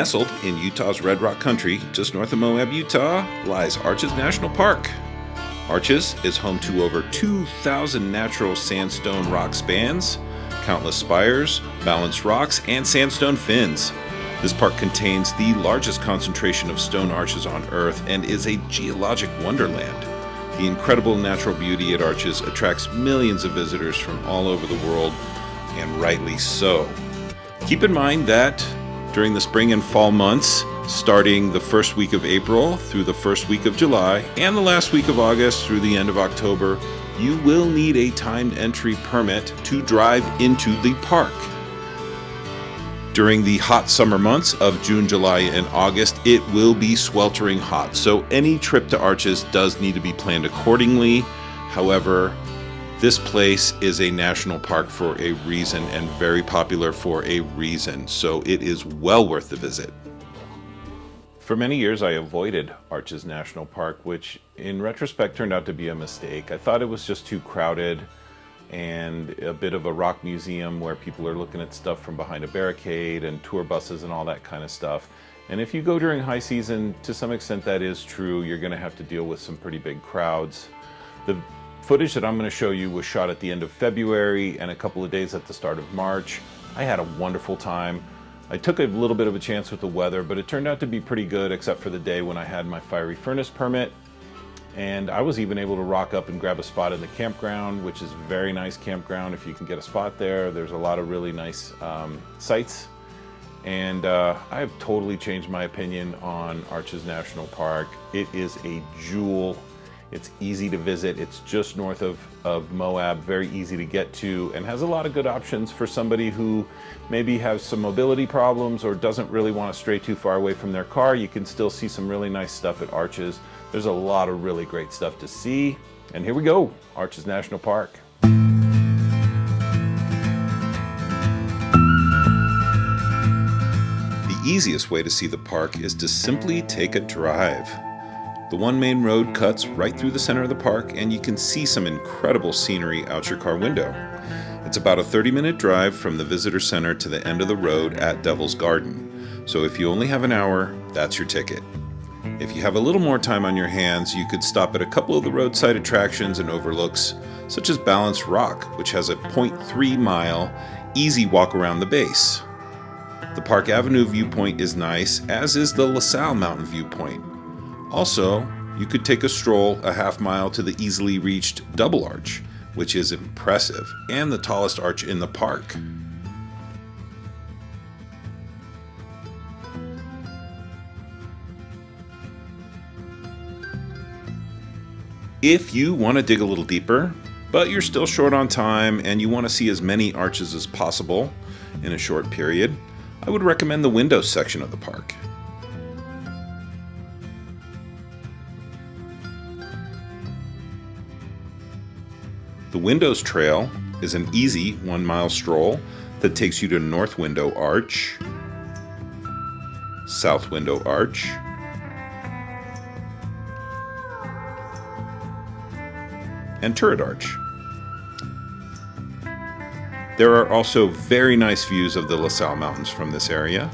Nestled in Utah's Red Rock Country, just north of Moab, Utah, lies Arches National Park. Arches is home to over 2,000 natural sandstone rock spans, countless spires, balanced rocks, and sandstone fins. This park contains the largest concentration of stone arches on Earth and is a geologic wonderland. The incredible natural beauty at Arches attracts millions of visitors from all over the world, and rightly so. Keep in mind that during the spring and fall months, starting the first week of April through the first week of July, and the last week of August through the end of October, you will need a timed entry permit to drive into the park. During the hot summer months of June, July, and August, it will be sweltering hot, so any trip to Arches does need to be planned accordingly. However, this place is a national park for a reason and very popular for a reason, so it is well worth the visit. For many years, I avoided Arches National Park, which in retrospect turned out to be a mistake. I thought it was just too crowded and a bit of a rock museum where people are looking at stuff from behind a barricade and tour buses and all that kind of stuff. And if you go during high season, to some extent that is true. You're going to have to deal with some pretty big crowds. The footage that I'm going to show you was shot at the end of February and a couple of days at the start of March. I had a wonderful time. I took a little bit of a chance with the weather, but it turned out to be pretty good except for the day when I had my fiery furnace permit. And I was even able to rock up and grab a spot in the campground, which is a very nice campground if you can get a spot there. There's a lot of really nice sites. And I've totally changed my opinion on Arches National Park. It is a jewel. It's easy to visit. It's just north of Moab, very easy to get to, and has a lot of good options for somebody who maybe has some mobility problems or doesn't really want to stray too far away from their car. You can still see some really nice stuff at Arches. There's a lot of really great stuff to see. And here we go, Arches National Park. The easiest way to see the park is to simply take a drive. The one main road cuts right through the center of the park, and you can see some incredible scenery out your car window. It's about a 30-minute drive from the visitor center to the end of the road at Devil's Garden. So if you only have an hour, that's your ticket. If you have a little more time on your hands, you could stop at a couple of the roadside attractions and overlooks, such as Balanced Rock, which has a 0.3-mile easy walk around the base. The Park Avenue viewpoint is nice, as is the LaSalle Mountain viewpoint. Also, you could take a stroll a half mile to the easily reached Double Arch, which is impressive and the tallest arch in the park. If you want to dig a little deeper, but you're still short on time and you want to see as many arches as possible in a short period, I would recommend the windows section of the park. The Windows Trail is an easy 1-mile stroll that takes you to North Window Arch, South Window Arch, and Turret Arch. There are also very nice views of the LaSalle Mountains from this area.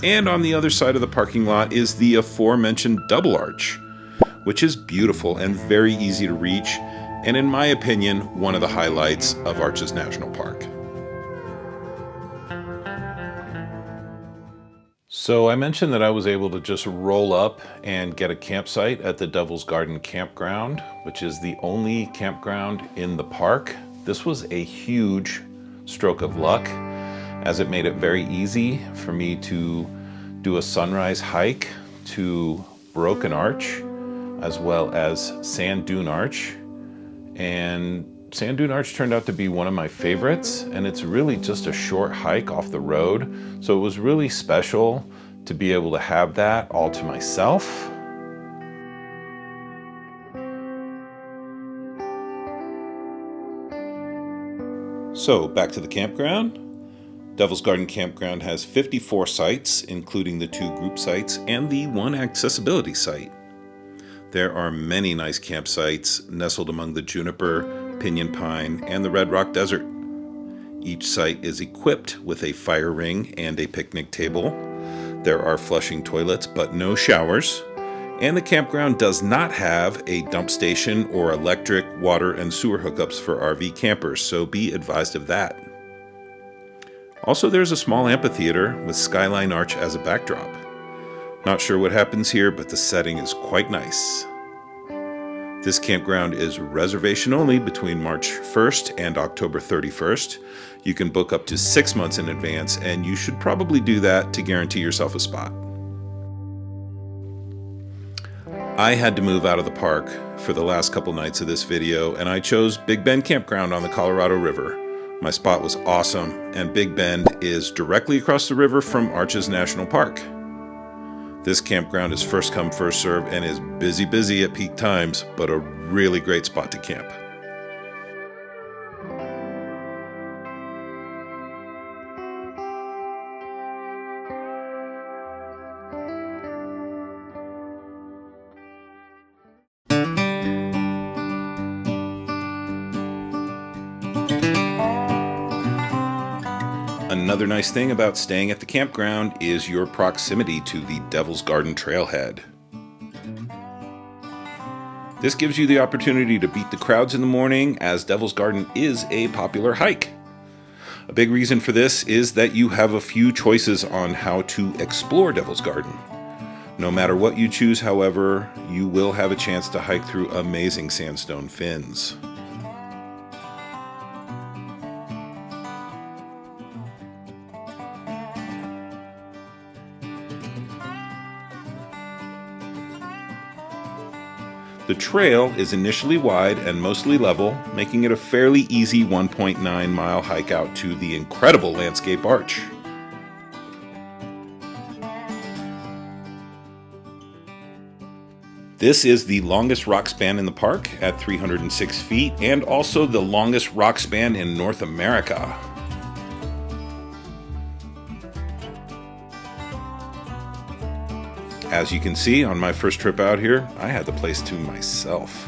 And on the other side of the parking lot is the aforementioned Double Arch, which is beautiful and very easy to reach, and in my opinion, one of the highlights of Arches National Park. So I mentioned that I was able to just roll up and get a campsite at the Devil's Garden Campground, which is the only campground in the park. This was a huge stroke of luck, as it made it very easy for me to do a sunrise hike to Broken Arch, as well as Sand Dune Arch. And Sand Dune Arch turned out to be one of my favorites, and it's really just a short hike off the road. So it was really special to be able to have that all to myself. So back to the campground. Devil's Garden Campground has 54 sites, including the 2 group sites and the 1 accessibility site. There are many nice campsites nestled among the juniper, pinyon pine, and the Red Rock Desert. Each site is equipped with a fire ring and a picnic table. There are flushing toilets, but no showers. And the campground does not have a dump station or electric, water, and sewer hookups for RV campers, so be advised of that. Also, there's a small amphitheater with Skyline Arch as a backdrop. Not sure what happens here, but the setting is quite nice. This campground is reservation only between March 1st and October 31st. You can book up to 6 months in advance, and you should probably do that to guarantee yourself a spot. I had to move out of the park for the last couple nights of this video, and I chose Big Bend Campground on the Colorado River. My spot was awesome, and Big Bend is directly across the river from Arches National Park. This campground is first come, first serve, and is busy at peak times, but a really great spot to camp. Another nice thing about staying at the campground is your proximity to the Devil's Garden trailhead. This gives you the opportunity to beat the crowds in the morning, as Devil's Garden is a popular hike. A big reason for this is that you have a few choices on how to explore Devil's Garden. No matter what you choose, however, you will have a chance to hike through amazing sandstone fins. The trail is initially wide and mostly level, making it a fairly easy 1.9 mile hike out to the incredible landscape arch. This is the longest rock span in the park at 306 feet and also the longest rock span in North America. As you can see, on my first trip out here, I had the place to myself.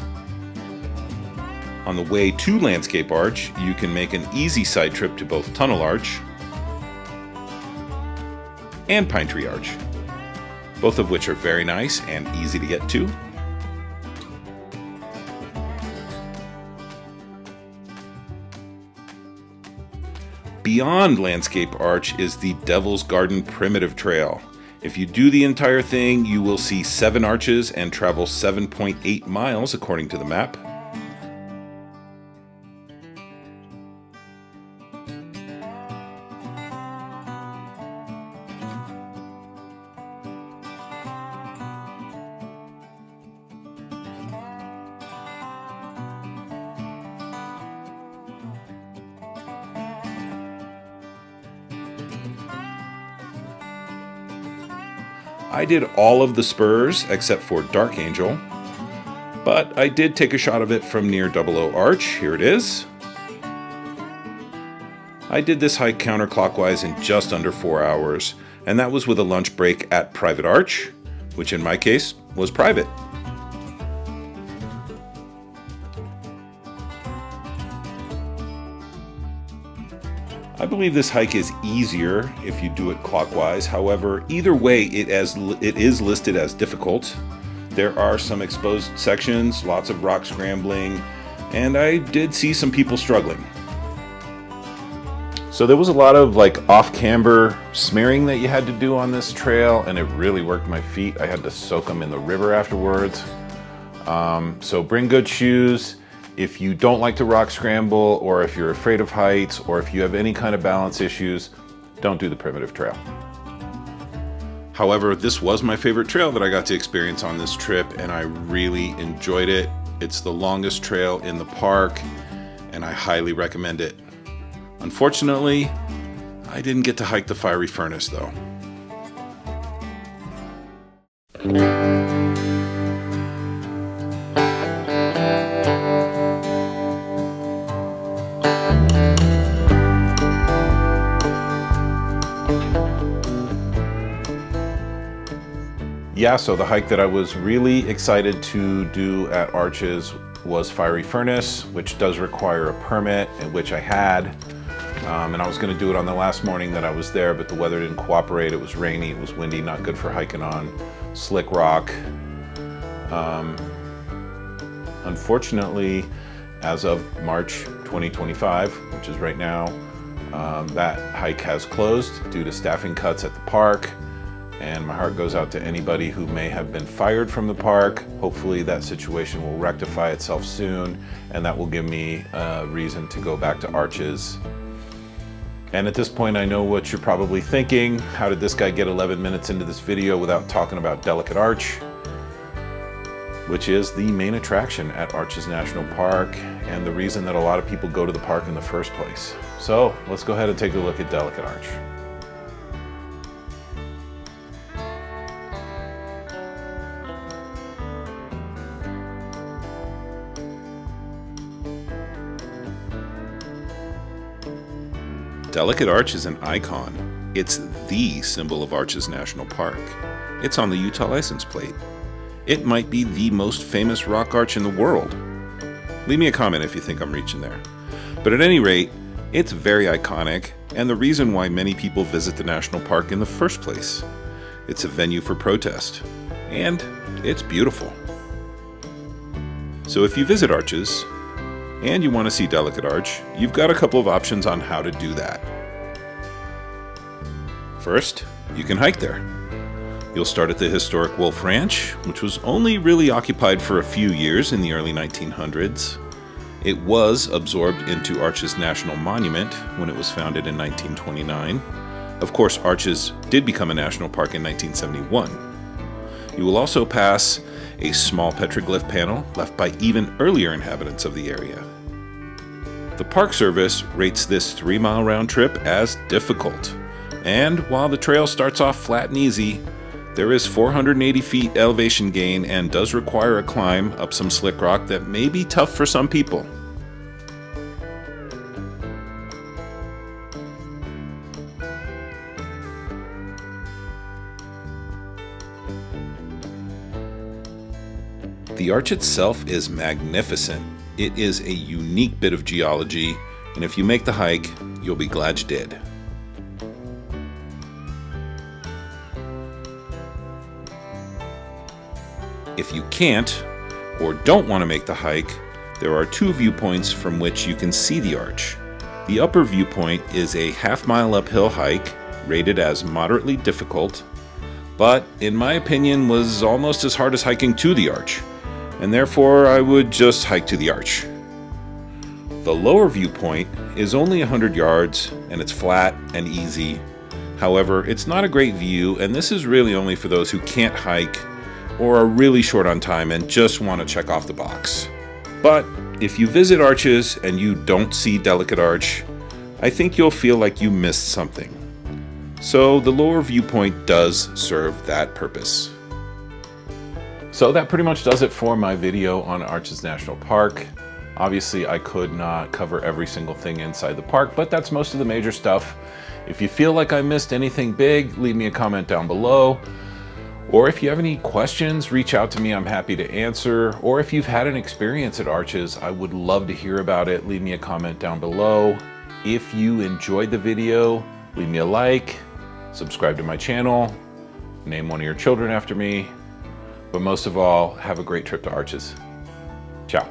On the way to Landscape Arch, you can make an easy side trip to both Tunnel Arch and Pine Tree Arch, both of which are very nice and easy to get to. Beyond Landscape Arch is the Devil's Garden Primitive Trail. If you do the entire thing, you will see 7 arches and travel 7.8 miles according to the map. I did all of the spurs except for Dark Angel, but I did take a shot of it from near 00 Arch. Here it is. I did this hike counterclockwise in just under 4 hours, and that was with a lunch break at Private Arch, which in my case was private. I believe this hike is easier if you do it clockwise. However, either way, it is listed as difficult. There are some exposed sections, lots of rock scrambling, and I did see some people struggling. So there was a lot of off-camber smearing that you had to do on this trail, and it really worked my feet. I had to soak them in the river afterwards. So bring good shoes. If you don't like to rock scramble, or if you're afraid of heights, or if you have any kind of balance issues, don't do the primitive trail. However, this was my favorite trail that I got to experience on this trip, and I really enjoyed it. It's the longest trail in the park, and I highly recommend it. Unfortunately, I didn't get to hike the fiery furnace though. yeah, so the hike that I was really excited to do at Arches was Fiery Furnace, which does require a permit, and which I had. And I was going to do it on the last morning that I was there, but the weather didn't cooperate. It was rainy, it was windy, not good for hiking on slick rock. Unfortunately, as of March 2025, which is right now, that hike has closed due to staffing cuts at the park. And my heart goes out to anybody who may have been fired from the park. Hopefully that situation will rectify itself soon, and that will give me a reason to go back to Arches. And at this point, I know what you're probably thinking. How did this guy get 11 minutes into this video without talking about Delicate Arch, which is the main attraction at Arches National Park and the reason that a lot of people go to the park in the first place. So let's go ahead and take a look at Delicate Arch. Delicate Arch is an icon. It's the symbol of Arches National Park. It's on the Utah license plate. It might be the most famous rock arch in the world. Leave me a comment if you think I'm reaching there. But at any rate, it's very iconic and the reason why many people visit the national park in the first place. It's a venue for protest, and it's beautiful. So if you visit Arches, and you want to see Delicate Arch, you've got a couple of options on how to do that. First, you can hike there. You'll start at the historic Wolf Ranch, which was only really occupied for a few years in the early 1900s. It was absorbed into Arches National Monument when it was founded in 1929. Of course, Arches did become a national park in 1971. You will also pass a small petroglyph panel left by even earlier inhabitants of the area. The Park Service rates this 3-mile round trip as difficult, and while the trail starts off flat and easy, there is 480 feet elevation gain and does require a climb up some slick rock that may be tough for some people. The arch itself is magnificent. It is a unique bit of geology, and if you make the hike, you'll be glad you did. If you can't or don't want to make the hike, there are 2 viewpoints from which you can see the arch. The upper viewpoint is a half-mile uphill hike rated as moderately difficult, but in my opinion was almost as hard as hiking to the arch, and therefore I would just hike to the arch. The lower viewpoint is only 100 yards and it's flat and easy. However, it's not a great view, and this is really only for those who can't hike or are really short on time and just want to check off the box. But if you visit Arches and you don't see Delicate Arch, I think you'll feel like you missed something. So the lower viewpoint does serve that purpose. So that pretty much does it for my video on Arches National Park. Obviously, I could not cover every single thing inside the park, but that's most of the major stuff. If you feel like I missed anything big, leave me a comment down below. Or if you have any questions, reach out to me. I'm happy to answer. Or if you've had an experience at Arches, I would love to hear about it. Leave me a comment down below. If you enjoyed the video, leave me a like, subscribe to my channel, name one of your children after me. But most of all, have a great trip to Arches. Ciao.